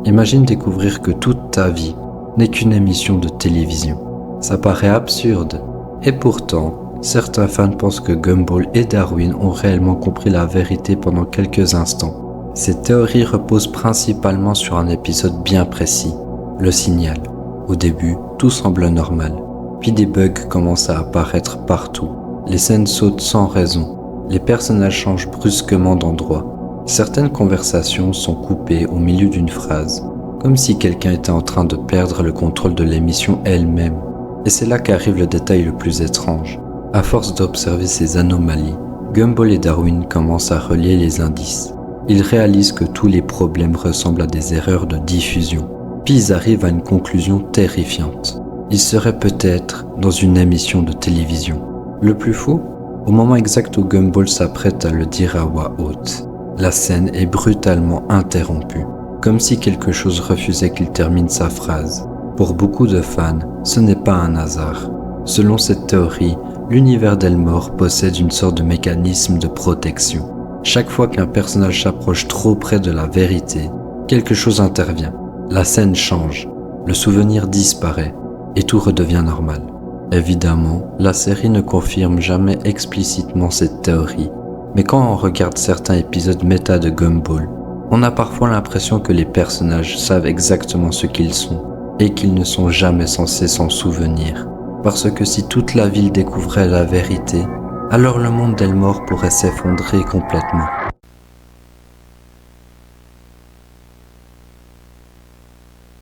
Imagine découvrir que toute ta vie n'est qu'une émission de télévision. Ça paraît absurde. Et pourtant, certains fans pensent que Gumball et Darwin ont réellement compris la vérité pendant quelques instants. Ces théories reposent principalement sur un épisode bien précis, le signal. Au début, tout semble normal. Puis des bugs commencent à apparaître partout. Les scènes sautent sans raison. Les personnages changent brusquement d'endroit. Certaines conversations sont coupées au milieu d'une phrase, comme si quelqu'un était en train de perdre le contrôle de l'émission elle-même. Et c'est là qu'arrive le détail le plus étrange. À force d'observer ces anomalies, Gumball et Darwin commencent à relier les indices. Ils réalisent que tous les problèmes ressemblent à des erreurs de diffusion. Puis ils arrivent à une conclusion terrifiante. Ils seraient peut-être dans une émission de télévision. Le plus fou, au moment exact où Gumball s'apprête à le dire à voix haute, la scène est brutalement interrompue, comme si quelque chose refusait qu'il termine sa phrase. Pour beaucoup de fans, ce n'est pas un hasard. Selon cette théorie, l'univers d'Elmore possède une sorte de mécanisme de protection. Chaque fois qu'un personnage s'approche trop près de la vérité, quelque chose intervient. La scène change, le souvenir disparaît, et tout redevient normal. Évidemment, la série ne confirme jamais explicitement cette théorie, mais quand on regarde certains épisodes méta de Gumball, on a parfois l'impression que les personnages savent exactement ce qu'ils sont, et qu'ils ne sont jamais censés s'en souvenir. Parce que si toute la ville découvrait la vérité, alors le monde d'Elmore pourrait s'effondrer complètement.